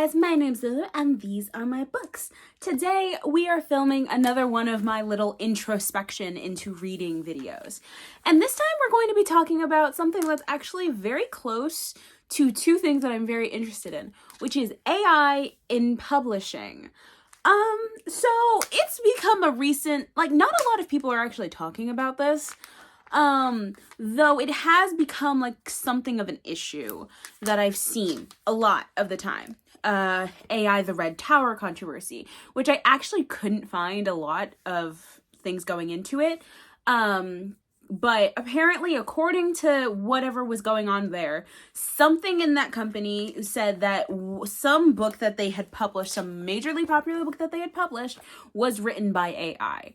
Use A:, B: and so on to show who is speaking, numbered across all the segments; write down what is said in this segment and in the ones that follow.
A: guys, my name's Lulu and these are my books. Today we are filming another one of my little introspection into reading videos. And this time we're going to be talking about something that's actually very close to two things that I'm very interested in, which is AI in publishing. So it's become a recent, not a lot of people are actually talking about this. Though it has become something of an issue that I've seen a lot of the time. AI, the Red Tower controversy, which I actually couldn't find a lot of things going into it. But apparently, according to whatever was going on there, something in that company said that some book that they had published, some majorly popular book that they had published, was written by AI.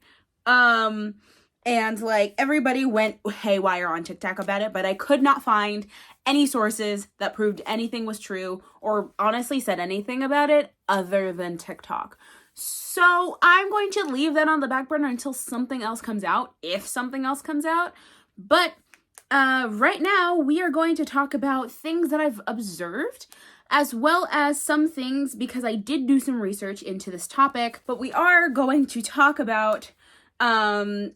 A: And everybody went haywire on TikTok about it, but I could not find any sources that proved anything was true or honestly said anything about it other than TikTok. So I'm going to leave that on the back burner until something else comes out, if something else comes out. But right now we are going to talk about things that I've observed, as well as some things, because I did do some research into this topic, but we are going to talk about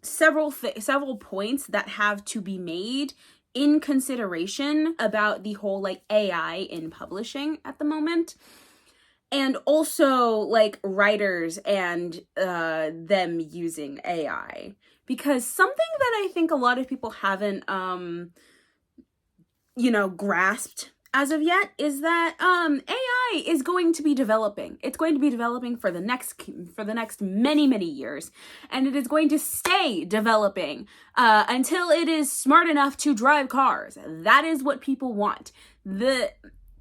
A: several points that have to be made in consideration about the whole AI in publishing at the moment, and also writers and them using AI, because something that I think a lot of people haven't grasped as of yet is that AI is going to be developing. It's going to be developing for the next many years, and it is going to stay developing until it is smart enough to drive cars. That is what people want.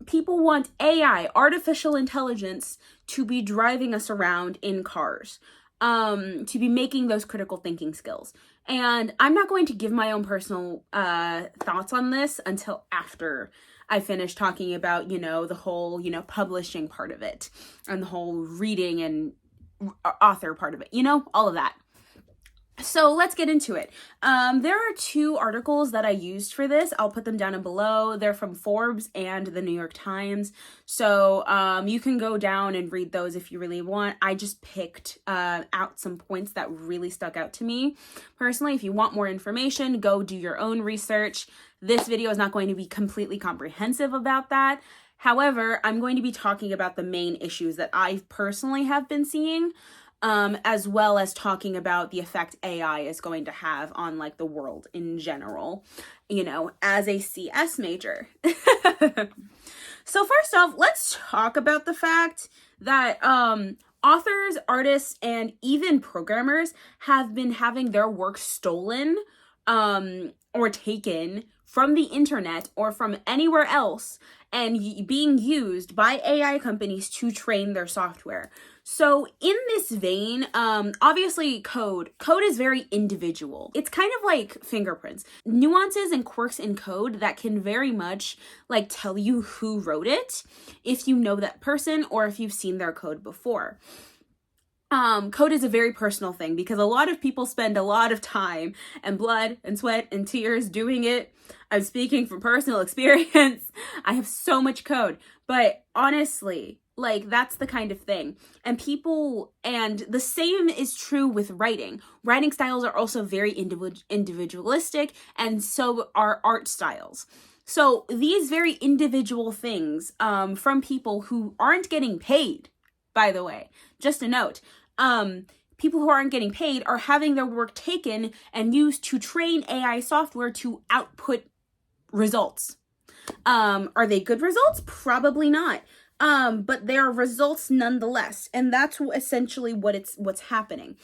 A: People want AI, artificial intelligence, to be driving us around in cars, to be making those critical thinking skills. And I'm not going to give my own personal thoughts on this until after I finished talking about, the whole, publishing part of it and the whole reading and author part of it, all of that. So let's get into it. There are two articles that I used for this. I'll put them down below. They're from Forbes and the New York Times. So you can go down and read those if you really want. I just picked out some points that really stuck out to me. Personally, if you want more information, go do your own research. This video is not going to be completely comprehensive about that. However, I'm going to be talking about the main issues that I personally have been seeing, as well as talking about the effect AI is going to have on the world in general, as a CS major. So first off, let's talk about the fact that authors, artists, and even programmers have been having their work stolen or taken from the internet or from anywhere else and being used by AI companies to train their software. So in this vein, obviously code is very individual. It's kind of like fingerprints, nuances and quirks in code that can very much tell you who wrote it, if you know that person or if you've seen their code before. Code is a very personal thing because a lot of people spend a lot of time and blood and sweat and tears doing it. I'm speaking from personal experience. I have so much code, but honestly, that's the kind of thing. And the same is true with writing. Writing styles are also very individualistic, and so are art styles. So these very individual things from people who aren't getting paid, by the way, just a note, people who aren't getting paid are having their work taken and used to train AI software to output results. Are they good results? Probably not. But they are results nonetheless. And that's essentially what's happening.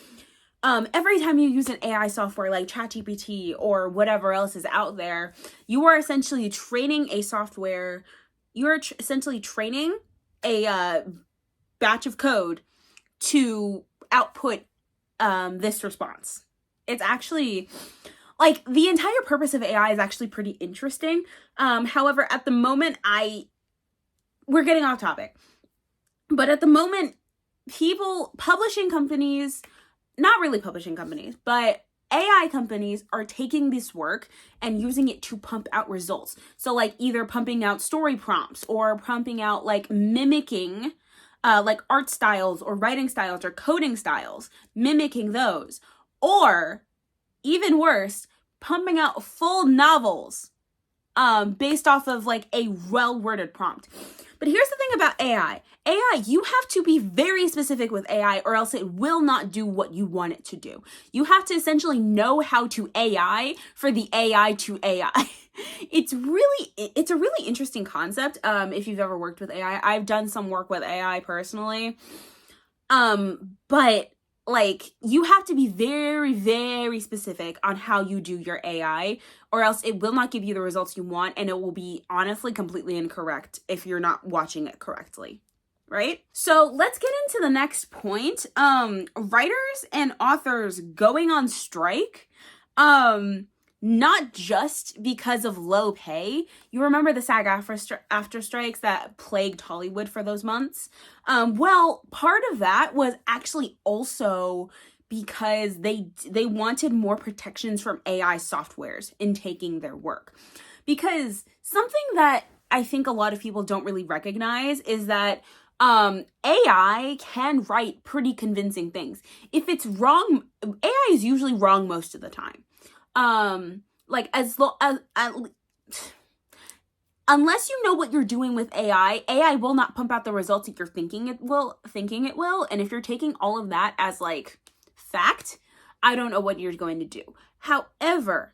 A: Every time you use an AI software like ChatGPT or whatever else is out there, you are essentially training a software. You're essentially training a batch of code to output this response. It's actually the entire purpose of AI is actually pretty interesting. However, at the moment, we're getting off topic, but at the moment, publishing companies, not really publishing companies, but AI companies are taking this work and using it to pump out results. So either pumping out story prompts or pumping out mimicking like art styles or writing styles or coding styles, mimicking those, or even worse, pumping out full novels based off of like a well-worded prompt. But here's the thing about AI. AI, you have to be very specific with AI or else it will not do what you want it to do. You have to essentially know how to AI for the AI to AI. It's a really interesting concept. If you've ever worked with AI, I've done some work with AI personally. But like, you have to be very, very specific on how you do your AI, or else it will not give you the results you want, and it will be honestly completely incorrect if you're not watching it correctly, right? So let's get into the next point. Writers and authors going on strike. Not just because of low pay. You remember the SAG-AFTRA strikes that plagued Hollywood for those months? Well, part of that was actually also because they wanted more protections from AI softwares in taking their work. Because something that I think a lot of people don't really recognize is that AI can write pretty convincing things. If it's wrong, AI is usually wrong most of the time. Like unless you know what you're doing with AI will not pump out the results that you're thinking it will. And if you're taking all of that as like fact, I don't know what you're going to do. However,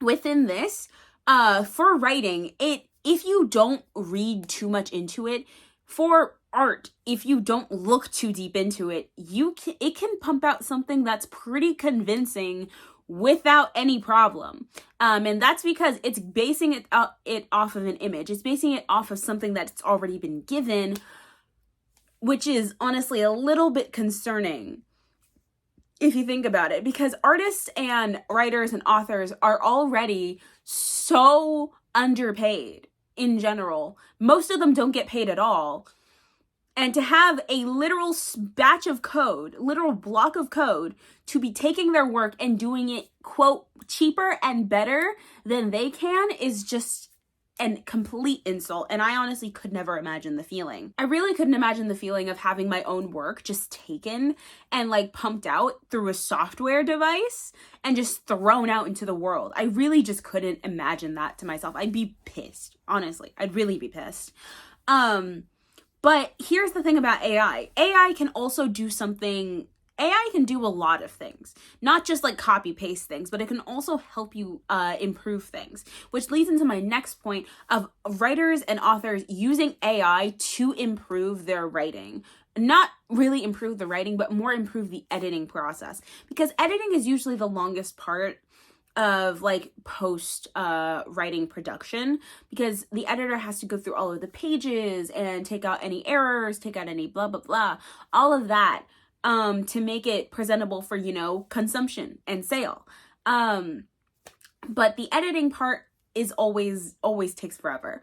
A: within this, for writing, if you don't read too much into it, for art, if you don't look too deep into it, it can pump out something that's pretty convincing without any problem. And that's because it's basing it off of an image. It's basing it off of something that's already been given, which is honestly a little bit concerning if you think about it, because artists and writers and authors are already so underpaid in general. Most of them don't get paid at all. And to have a literal batch of code, literal block of code, to be taking their work and doing it, quote, cheaper and better than they can is just a complete insult. And I honestly could never imagine the feeling. I really couldn't imagine the feeling of having my own work just taken and like pumped out through a software device and just thrown out into the world. I really just couldn't imagine that to myself. I'd be pissed. Honestly, I'd really be pissed. But here's the thing about AI. AI can also do something. AI can do a lot of things, not just like copy paste things, but it can also help you improve things, which leads into my next point of writers and authors using AI to improve their writing. Not really improve the writing, but more improve the editing process, because editing is usually the longest part of like post writing production, because the editor has to go through all of the pages and take out any errors, take out any blah blah blah, all of that to make it presentable for, you know, consumption and sale. But the editing part is always takes forever.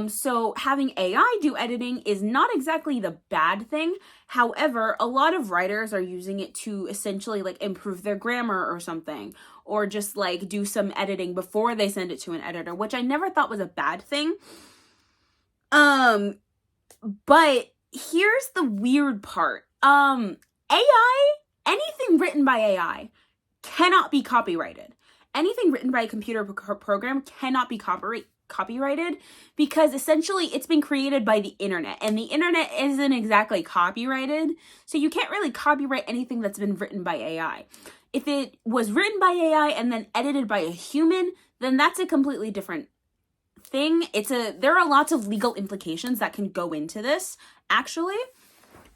A: So having AI do editing is not exactly the bad thing. However, a lot of writers are using it to essentially like improve their grammar or something, or just like do some editing before they send it to an editor, which I never thought was a bad thing. But here's the weird part. AI, anything written by AI cannot be copyrighted. Anything written by a computer program cannot be copyrighted, because essentially it's been created by the internet, and the internet isn't exactly copyrighted, so you can't really copyright anything that's been written by AI. If it was written by AI and then edited by a human, then that's a completely different thing. There are lots of legal implications that can go into this, actually,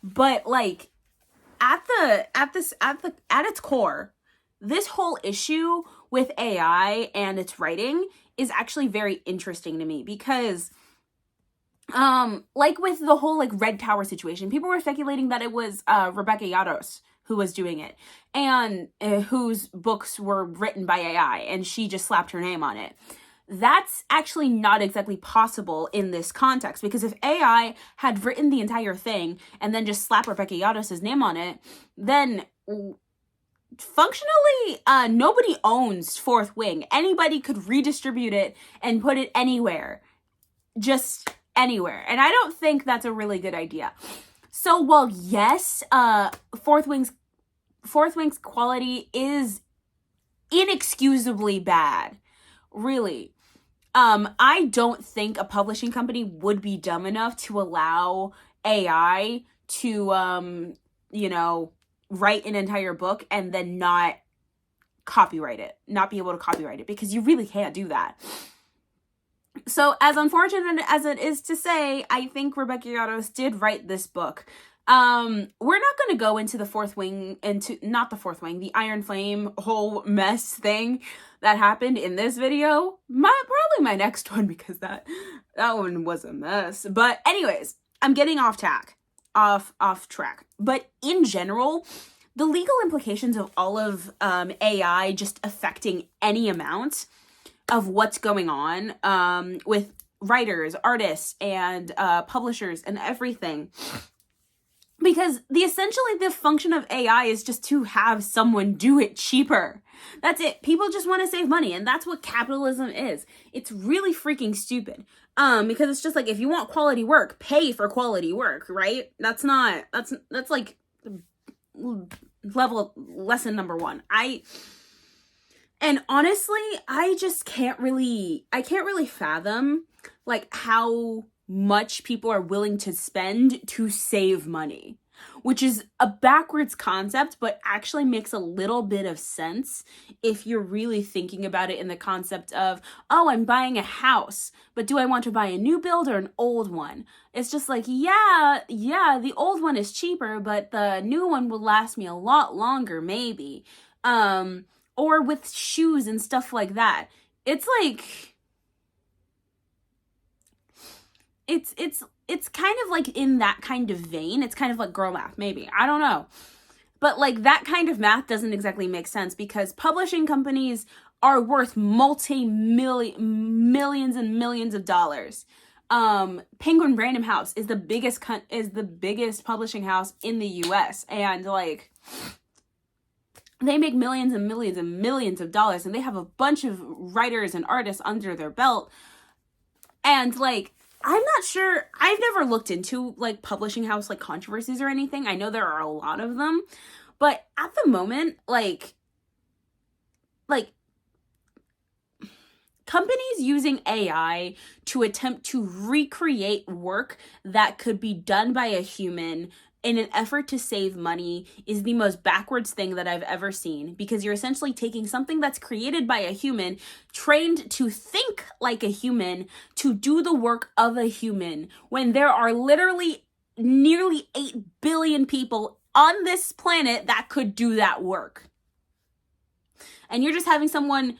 A: but like at its core, this whole issue with AI and its writing is actually very interesting to me, because like with the whole like Red Tower situation, people were speculating that it was Rebecca Yarros who was doing it, and whose books were written by AI, and she just slapped her name on it. That's actually not exactly possible in this context, because if AI had written the entire thing and then just slapped Rebecca Yarros' name on it, then functionally nobody owns Fourth Wing. Anybody could redistribute it and put it anywhere. Just anywhere. And I don't think that's a really good idea. So while yes, Fourth Wing's quality is inexcusably bad, really, I don't think a publishing company would be dumb enough to allow AI to, write an entire book and then not be able to copyright it, because you really can't do that. So as unfortunate as it is to say, I think Rebecca Yarros did write this book. We're not going to go into the Iron Flame whole mess thing that happened in this video. Probably my next one, because that one was a mess. But anyways, I'm getting off track. But in general, the legal implications of all of AI just affecting any amount of what's going on with writers, artists, and publishers and everything. Because essentially the function of AI is just to have someone do it cheaper. That's it. People just want to save money, and that's what capitalism is. It's really freaking stupid. Because it's just like, if you want quality work, pay for quality work, right? That's like lesson number 1. And honestly, I can't really fathom like how much people are willing to spend to save money, which is a backwards concept, but actually makes a little bit of sense if you're really thinking about it in the concept of, oh, I'm buying a house, but do I want to buy a new build or an old one? It's just like, yeah, the old one is cheaper, but the new one will last me a lot longer, maybe. Or with shoes and stuff like that. It's like, it's kind of like in that kind of vein. It's kind of like girl math, maybe. I don't know. But like that kind of math doesn't exactly make sense, because publishing companies are worth millions and millions of dollars. Penguin Random House is the biggest publishing house in the US, and like they make millions and millions and millions of dollars, and they have a bunch of writers and artists under their belt. And like, I'm not sure, I've never looked into like publishing house like controversies or anything. I know there are a lot of them, but at the moment, like companies using AI to attempt to recreate work that could be done by a human in an effort to save money is the most backwards thing that I've ever seen, because you're essentially taking something that's created by a human, trained to think like a human, to do the work of a human, when there are literally nearly 8 billion people on this planet that could do that work. And you're just having someone,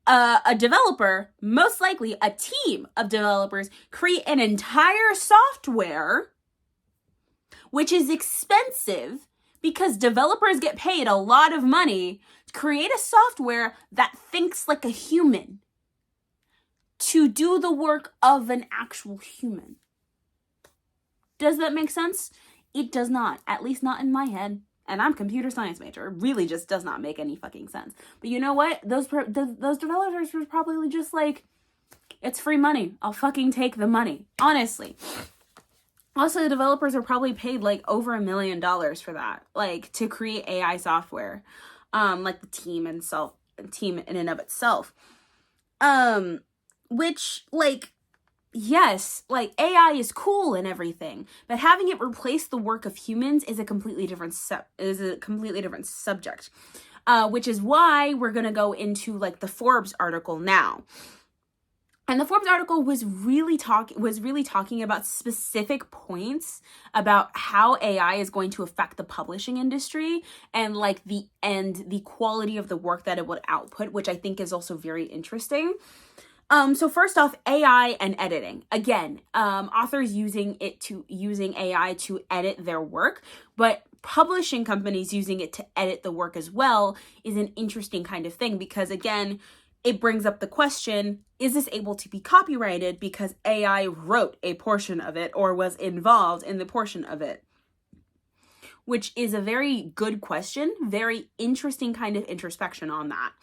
A: a developer, most likely a team of developers, create an entire software, which is expensive because developers get paid a lot of money to create a software that thinks like a human, to do the work of an actual human. Does that make sense? It does not, at least not in my head. And I'm a computer science major. It really just does not make any fucking sense. But you know what? Those developers were probably just like, it's free money. I'll fucking take the money. Honestly. Also, the developers are probably paid like over $1 million for that, like to create AI software, like the team in and of itself. Which, like, yes, like AI is cool and everything, but having it replace the work of humans is a completely different subject. Which is why we're gonna go into like the Forbes article now. And the Forbes article was really talking about specific points about how AI is going to affect the publishing industry and like the quality of the work that it would output, which I think is also very interesting. So first off, AI and editing. Again, authors using AI to edit their work, but publishing companies using it to edit the work as well is an interesting kind of thing, because again, it brings up the question, is this able to be copyrighted because AI wrote a portion of it or was involved in the portion of it? Which is a very good question, very interesting kind of introspection on that.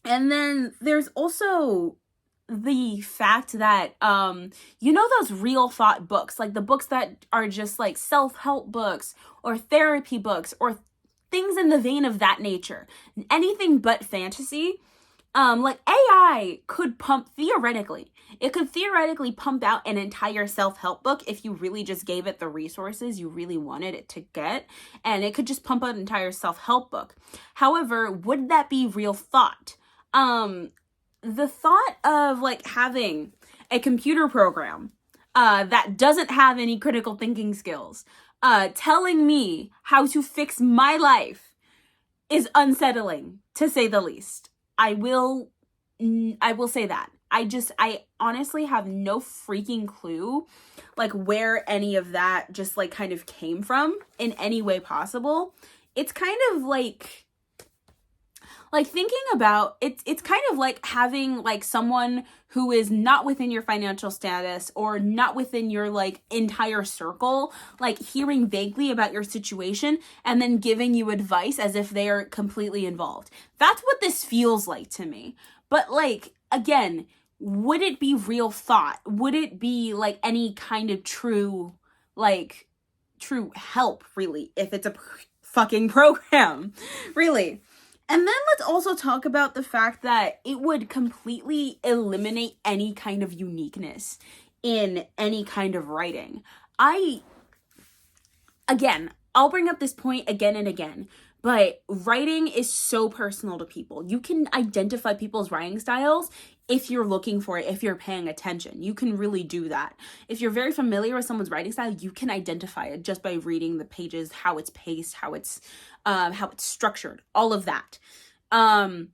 A: And then there's also the fact that, you know, those real thought books, like the books that are just like self-help books or therapy books or things in the vein of that nature, anything but fantasy, like AI could it could theoretically pump out an entire self-help book if you really just gave it the resources you really wanted it to get, and it could just pump out an entire self-help book. However, would that be real thought? The thought of like having a computer program that doesn't have any critical thinking skills telling me how to fix my life is unsettling, to say the least. I will say that. I honestly have no freaking clue like where any of that just like kind of came from in any way possible. It's kind of like thinking about it's kind of like having like someone who is not within your financial status or not within your like entire circle, like hearing vaguely about your situation and then giving you advice as if they are completely involved. That's what this feels like to me. But like, again, would it be real thought? Would it be like any kind of true help, really, if it's a fucking program, really? And then let's also talk about the fact that it would completely eliminate any kind of uniqueness in any kind of writing. I'll bring up this point again and again, but writing is so personal to people. You can identify people's writing styles if you're looking for it, if you're paying attention. You can really do that. If you're very familiar with someone's writing style, you can identify it just by reading the pages, how it's paced, how it's structured, all of that. And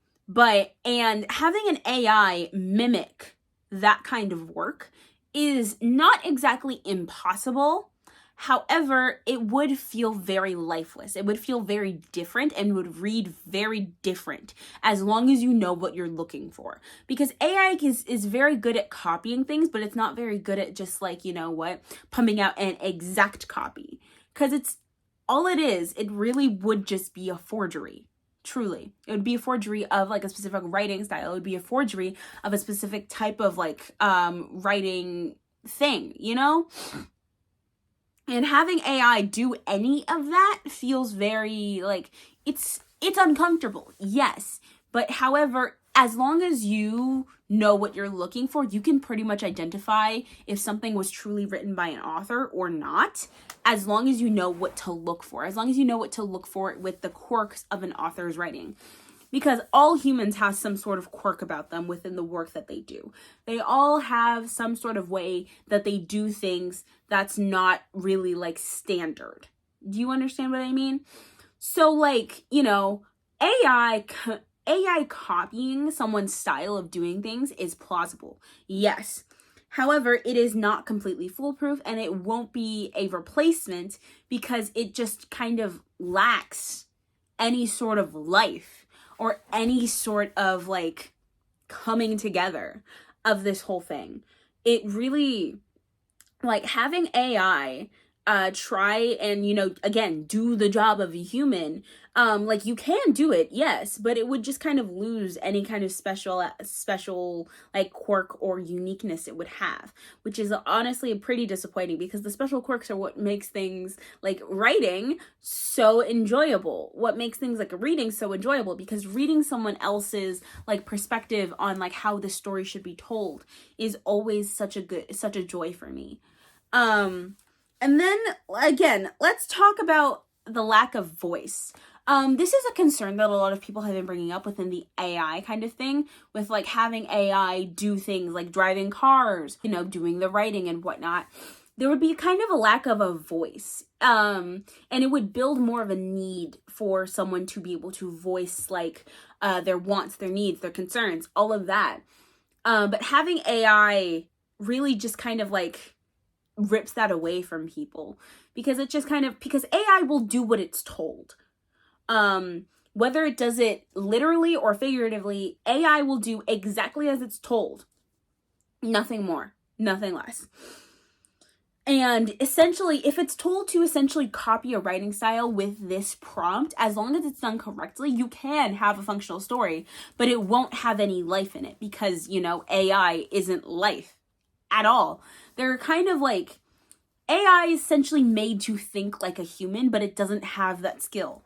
A: having an AI mimic that kind of work is not exactly impossible. However, it would feel very lifeless. It would feel very different and would read very different as long as you know what you're looking for. Because AI is very good at copying things, but it's not very good at just like, you know what, pumping out an exact copy. Because it really would just be a forgery. Truly. It would be a forgery of like a specific writing style. It would be a forgery of a specific type of like writing thing, you know? And having AI do any of that feels very like it's uncomfortable. Yes. But however, as long as you know what you're looking for, you can pretty much identify if something was truly written by an author or not, as long as you know what to look for, as long as you know what to look for with the quirks of an author's writing. Because all humans have some sort of quirk about them within the work that they do. They all have some sort of way that they do things that's not really like standard. Do you understand what I mean? So like, you know, AI copying someone's style of doing things is plausible. Yes. However, it is not completely foolproof and it won't be a replacement because it just kind of lacks any sort of life or any sort of like coming together of this whole thing. It really, like having AI try and, you know, again, do the job of a human. Like you can do it, yes, but it would just kind of lose any kind of special like quirk or uniqueness it would have, which is honestly pretty disappointing because the special quirks are what makes things like writing so enjoyable, what makes things like reading so enjoyable, because reading someone else's like perspective on like how the story should be told is always such a joy for me. And then again, let's talk about the lack of voice. This is a concern that a lot of people have been bringing up within the AI kind of thing, with like having AI do things like driving cars, you know, doing the writing and whatnot. There would be kind of a lack of a voice. And it would build more of a need for someone to be able to voice like their wants, their needs, their concerns, all of that. But having AI really just kind of like rips that away from people, because AI will do what it's told. Whether it does it literally or figuratively, AI will do exactly as it's told. Nothing more, nothing less. And essentially, if it's told to essentially copy a writing style with this prompt, as long as it's done correctly, you can have a functional story, but it won't have any life in it because, you know, AI isn't life at all. They're kind of like, AI is essentially made to think like a human, but it doesn't have that skill.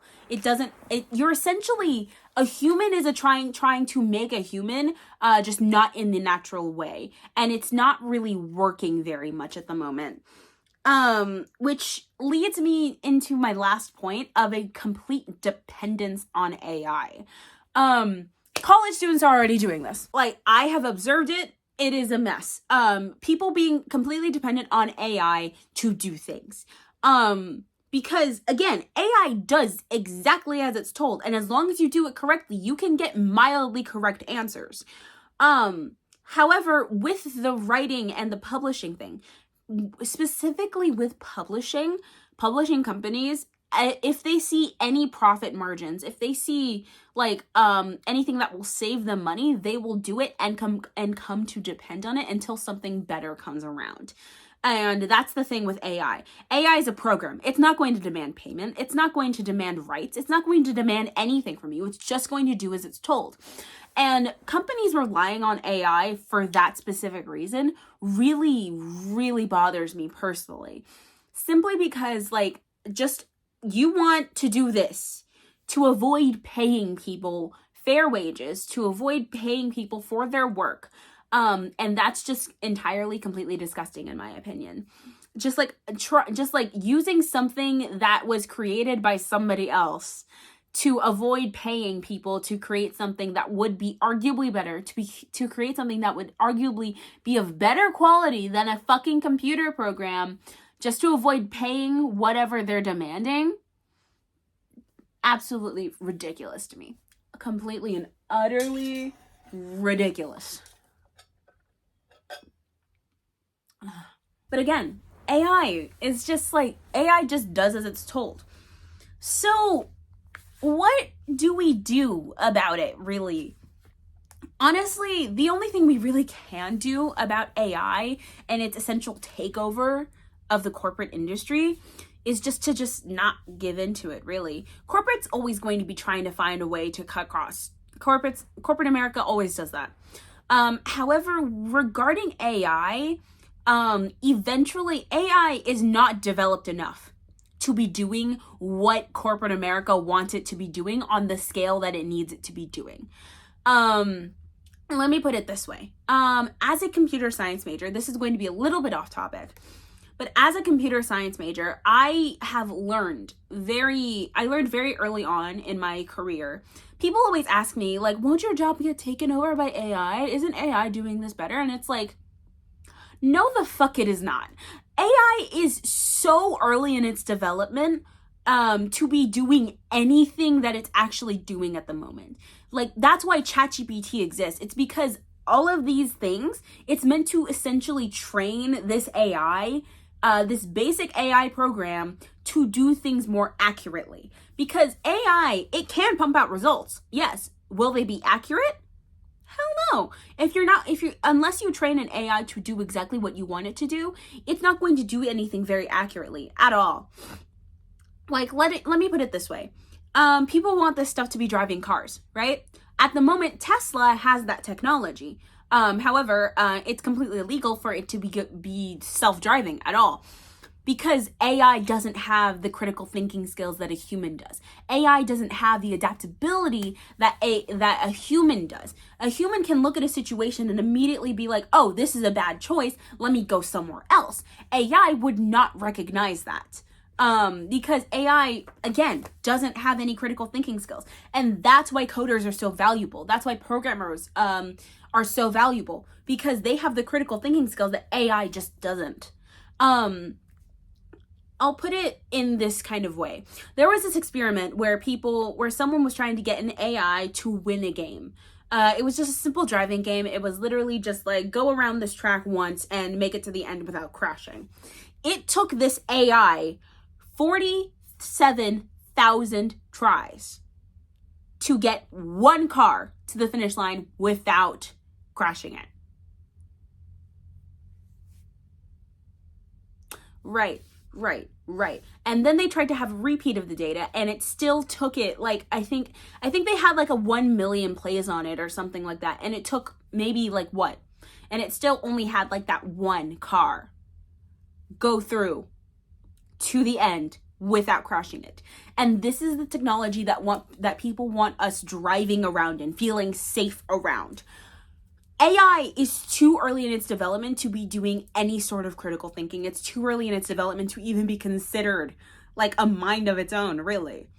A: You're essentially, a human is trying to make a human, just not in the natural way. And it's not really working very much at the moment. Which leads me into my last point of a complete dependence on AI. College students are already doing this. Like, I have observed it. It is a mess. People being completely dependent on AI to do things. Because again, AI does exactly as it's told. And as long as you do it correctly, you can get mildly correct answers. However, with the writing and the publishing thing, specifically with publishing companies, if they see any profit margins, if they see like anything that will save them money, they will do it and come to depend on it until something better comes around. And that's the thing with AI. AI is a program. It's not going to demand payment. It's not going to demand rights. It's not going to demand anything from you. It's just going to do as it's told. And companies relying on AI for that specific reason really, really bothers me personally. Simply because, like, just you want to do this to avoid paying people fair wages, to avoid paying people for their work. And that's just entirely, completely disgusting in my opinion. Just like using something that was created by somebody else to avoid paying people to create something that would be arguably better, to create something that would arguably be of better quality than a fucking computer program, just to avoid paying whatever they're demanding. Absolutely ridiculous to me. Completely and utterly ridiculous. But again, AI is just like, AI just does as it's told. So what do we do about it, really? Honestly, the only thing we really can do about AI and its essential takeover of the corporate industry is just not give into it, really. Corporate's always going to be trying to find a way to cut costs. Corporate America always does that. However, regarding AI, eventually AI is not developed enough to be doing what corporate America wants it to be doing on the scale that it needs it to be doing. Let me put it this way. As a computer science major, this is going to be a little bit off topic, but as a computer science major, I learned very early on in my career. People always ask me, like, won't your job get taken over by AI? Isn't AI doing this better? And it's like, no, the fuck it is not. AI is so early in its development to be doing anything that it's actually doing at the moment. Like, that's why ChatGPT exists. It's because all of these things, it's meant to essentially train this AI, this basic AI program, to do things more accurately. Because AI, it can pump out results. Yes. Will they be accurate? Hell no. Unless you train an AI to do exactly what you want it to do, it's not going to do anything very accurately at all. Like, let me put it this way. People want this stuff to be driving cars, right? At the moment, Tesla has that technology. However, it's completely illegal for it to be self-driving at all, because AI doesn't have the critical thinking skills that a human does. AI doesn't have the adaptability that a human does. A human can look at a situation and immediately be like, oh, this is a bad choice, let me go somewhere else. AI would not recognize that. Because AI, again, doesn't have any critical thinking skills. And that's why coders are so valuable. That's why programmers are so valuable, because they have the critical thinking skills that AI just doesn't. I'll put it in this kind of way. There was this experiment where someone was trying to get an AI to win a game. It was just a simple driving game. It was literally just like, go around this track once and make it to the end without crashing. It took this AI 47,000 tries to get one car to the finish line without crashing it. Right. Right. And then they tried to have a repeat of the data, and it still took it, like, I think they had like a 1 million plays on it or something like that, and it took maybe like what? And it still only had like that one car go through to the end without crashing it. And this is the technology that people want us driving around and feeling safe around. AI is too early in its development to be doing any sort of critical thinking. It's too early in its development to even be considered like a mind of its own, really.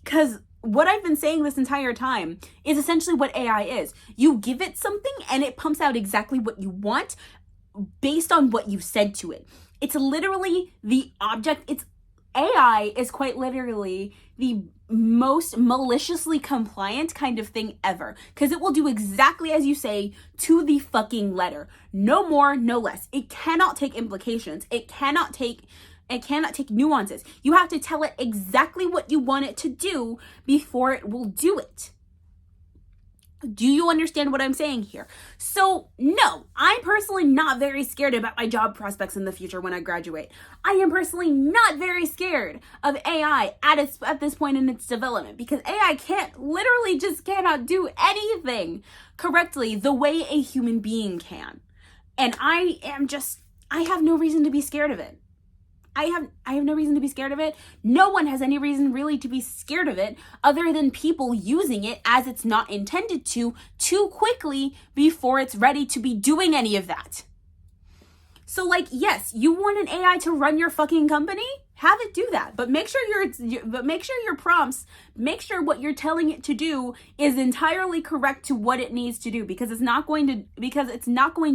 A: Because what I've been saying this entire time is essentially what AI is. You give it something and it pumps out exactly what you want based on what you've said to it. It's literally the object. AI is quite literally the most maliciously compliant kind of thing ever, because it will do exactly as you say to the fucking letter. No more, no less. It cannot take implications. It cannot take nuances. You have to tell it exactly what you want it to do before it will do it. Do you understand what I'm saying here? So, no, I'm personally not very scared about my job prospects in the future when I graduate. I am personally not very scared of AI at this point in its development, because AI literally just cannot do anything correctly the way a human being can. And I have no reason to be scared of it. I have no reason to be scared of it. No one has any reason really to be scared of it other than people using it as it's not intended to too quickly before it's ready to be doing any of that. So, like, yes, you want an AI to run your fucking company? Have it do that. But make sure your prompts, make sure what you're telling it to do is entirely correct to what it needs to do, because it's not going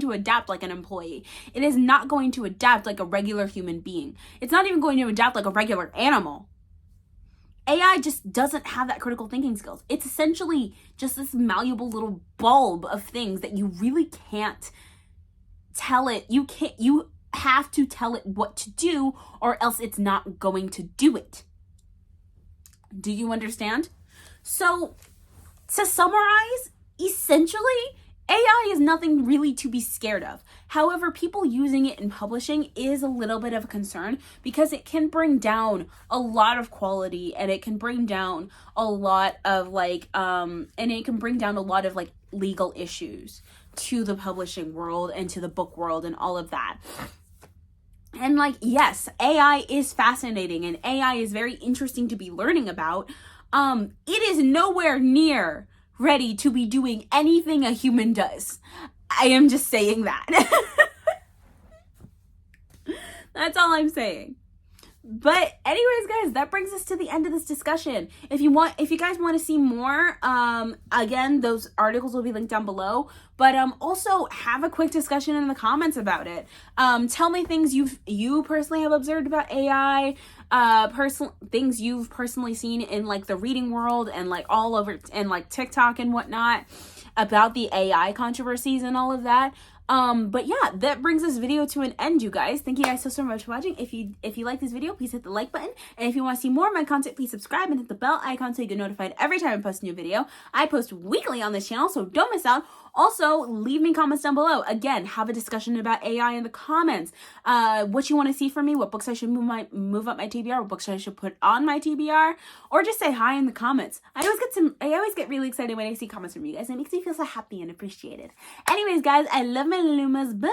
A: to adapt like an employee. It is not going to adapt like a regular human being. It's not even going to adapt like a regular animal. AI just doesn't have that critical thinking skills. It's essentially just this malleable little bulb of things that you really can't tell it. You have to tell it what to do, or else it's not going to do it. Do you understand? So, to summarize, essentially, AI is nothing really to be scared of. However, people using it in publishing is a little bit of a concern, because it can bring down a lot of quality, and it can bring down a lot of legal issues to the publishing world and to the book world and all of that. And like, yes, AI is fascinating and AI is very interesting to be learning about. It is nowhere near ready to be doing anything a human does. I am just saying that. That's all I'm saying. But anyways, guys, that brings us to the end of this discussion. If you guys want to see more, again, those articles will be linked down below. But also have a quick discussion in the comments about it. Tell me things you personally have observed about AI, things you've personally seen in like the reading world and like all over and like TikTok and whatnot about the AI controversies and all of that. But yeah, that brings this video to an end, you guys. Thank you guys so much for watching. If you like this video, please hit the like button. And if you want to see more of my content, please subscribe and hit the bell icon so you get notified every time I post a new video. I post weekly on this channel, so don't miss out. Also, leave me comments down below. Again, have a discussion about AI in the comments. What you want to see from me, what books I should move up my TBR, what books I should put on my TBR, or just say hi in the comments. I always get really excited when I see comments from you guys. It makes me feel so happy and appreciated. Anyways, guys, I love my Lumas. Bye!